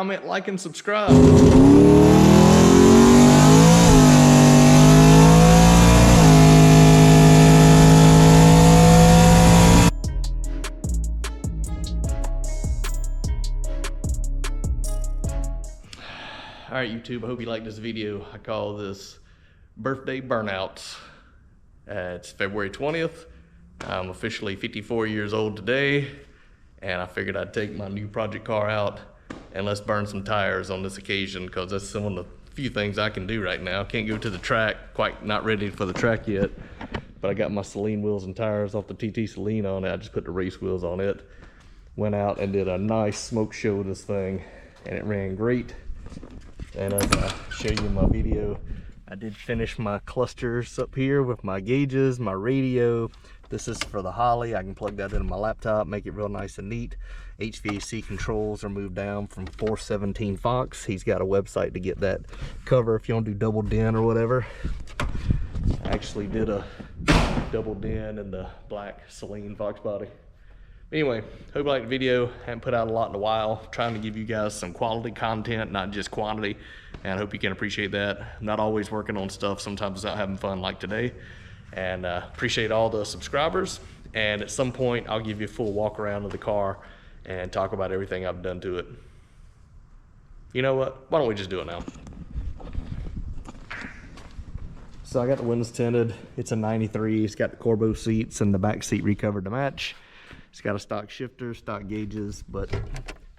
comment, like, and subscribe. All right, YouTube, I hope you like this video. I call this Birthday Burnouts. It's February 20th. I'm officially 54 years old today, and I figured I'd take my new project car out and let's burn some tires on this occasion, because that's some of the few things I can do right now. Can't go to the track, quite not ready for the track yet, but I got my Saleen wheels and tires off the TTSaleen on it. I just put the race wheels on it. Went out and did a nice smoke show with this thing, and it ran great. And as I show you in my video, I did finish my clusters up here with my gauges, my radio. This is for the Holly. I can plug that into my laptop, make it real nice and neat. HVAC controls are moved down from TTFox. He's got a website to get that cover if you want to do double din or whatever. I actually did a double din in the black Saleen Foxbody. Anyway, hope you liked the video. Haven't put out a lot in a while. Trying to give you guys some quality content, not just quantity, and I hope you can appreciate that. I'm not always working on stuff, sometimes out having fun like today. And appreciate all the subscribers, and at some point I'll give you a full walk around of the car and talk about everything I've done to it. You know what? Why don't we just do it now? So I got the windows tinted. It's a 93. It's got the Corbo seats and the back seat recovered to match. It's got a stock shifter, stock gauges, but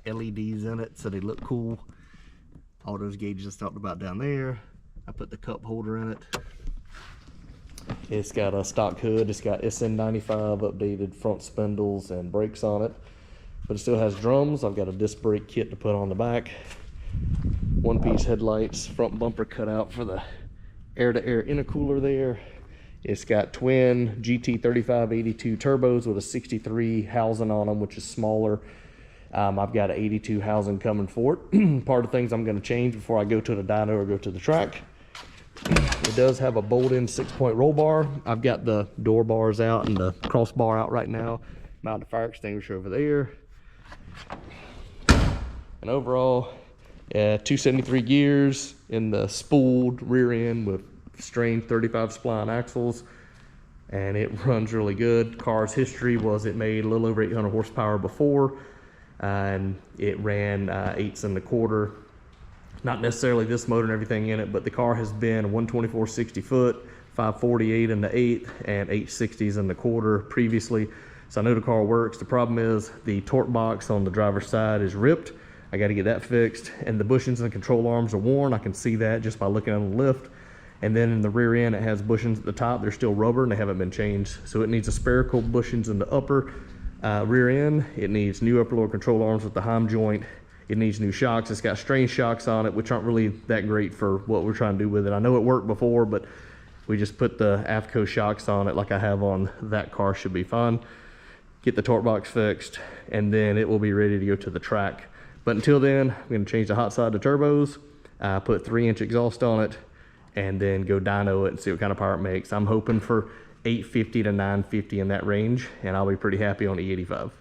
LEDs in it so they look cool. All those gauges I talked about down there. I put the cup holder in it. It's got a stock hood. It's got SN95 updated front spindles and brakes on it, but it still has drums. I've got a disc brake kit to put on the back. One-piece headlights, front bumper cut out for the air-to-air intercooler there. It's got twin GT3582 turbos with a 63 housing on them, which is smaller. I've got an 82 housing coming for it. Part of the things I'm going to change before I go to the dyno or go to the track. It does have a bolt-in 6-point roll bar. I've got the door bars out and the crossbar out right now. Mount the fire extinguisher over there. And overall, 273 gears in the spooled rear end with strained 35 spline axles, and it runs really good. Car's history was it made a little over 800 horsepower before, and it ran 8s1/4. Not necessarily this motor and everything in it, but the car has been 124 60 foot, 548 in the 8, and 860s in the 1/4 previously. So I know the car works. The problem is the torque box on the driver's side is ripped. I got to get that fixed, and the bushings and control arms are worn. I can see that just by looking at the lift. And then in the rear end, it has bushings at the top. They're still rubber and they haven't been changed. So it needs a spherical bushings in the upper rear end. It needs new upper lower control arms with the heim joint. It needs new shocks. It's got strange shocks on it, which aren't really that great for what we're trying to do with it. I know it worked before, but we just put the AFCO shocks on it like I have on that car. Should be fine. Get the torque box fixed, and then it will be ready to go to the track. But until then, I'm going to change the hot side to turbos, put 3-inch exhaust on it, and then go dyno it and see what kind of power it makes. I'm hoping for 850 to 950 in that range, and I'll be pretty happy on E85.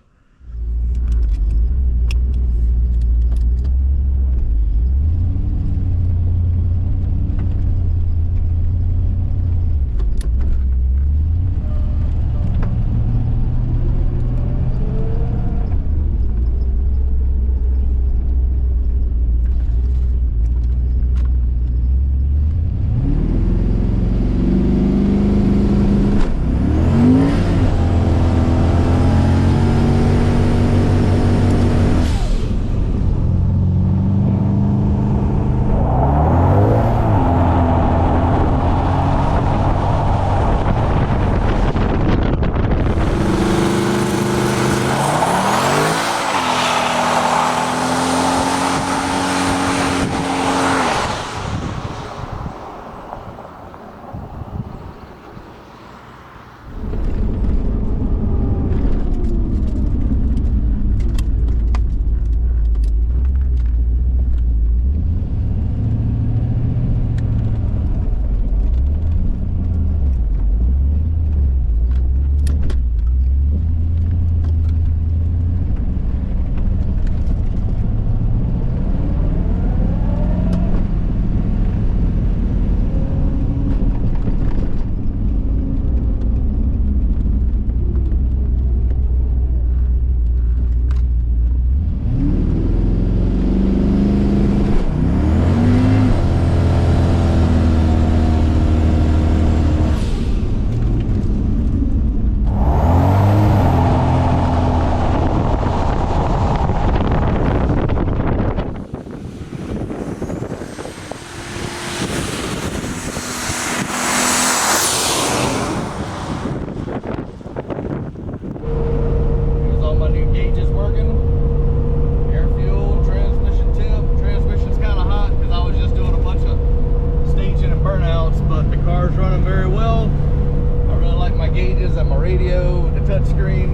radio, the touchscreen.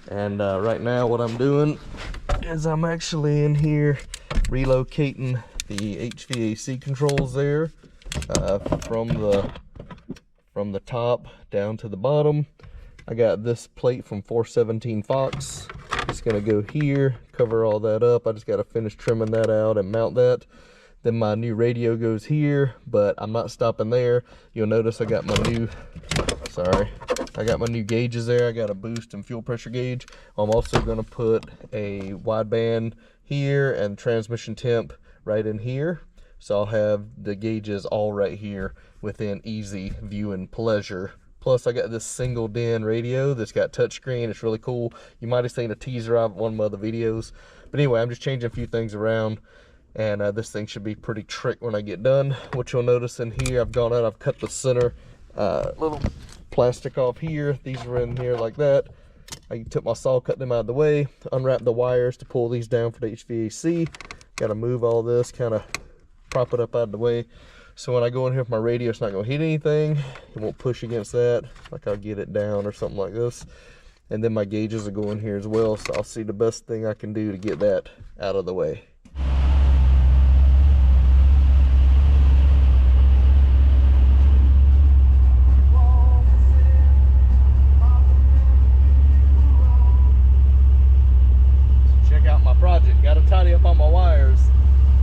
And right now what I'm doing is I'm actually in here relocating the HVAC controls there from the top down to the bottom. I got this plate from 417 Fox. It's gonna go here, cover all that up. I just gotta finish trimming that out and mount that. Then my new radio goes here, but I'm not stopping there. You'll notice I got my new gauges there. I got a boost and fuel pressure gauge. I'm also gonna put a wideband here and transmission temp right in here. So I'll have the gauges all right here within easy viewing pleasure. Plus I got this single DIN radio that's got touchscreen. It's really cool. You might have seen a teaser of one of my other videos. But anyway, I'm just changing a few things around. And this thing should be pretty trick when I get done. What you'll notice in here, I've gone out, I've cut the center little plastic off here. These were in here like that. I took my saw, cut them out of the way, unwrapped the wires to pull these down for the HVAC. Got to move all this, kind of prop it up out of the way. So when I go in here with my radio, it's not going to hit anything. It won't push against that. Like I'll get it down or something like this. And then my gauges will go in here as well. So I'll see the best thing I can do to get that out of the way. Project. Got to tidy up on my wires,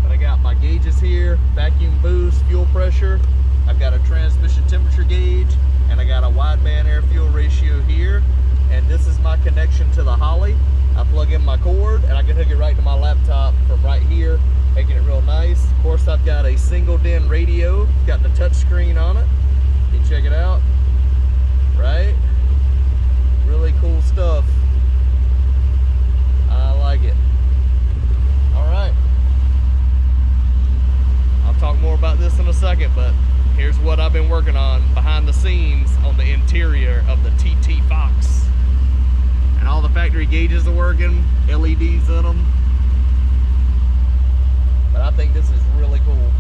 but I got my gauges here, vacuum boost, fuel pressure. I've got a transmission temperature gauge, and I got a wideband air fuel ratio here. And this is my connection to the Holly. I plug in my cord, and I can hook it right to my laptop from right here, making it real nice. Of course, I've got a single DIN radio. It's got the touch screen on it. You can check it out. Right? Really cool stuff. I like it. Alright, I'll talk more about this in a second, but here's what I've been working on behind the scenes on the interior of the TTFox. And all the factory gauges are working, LEDs in them. But I think this is really cool.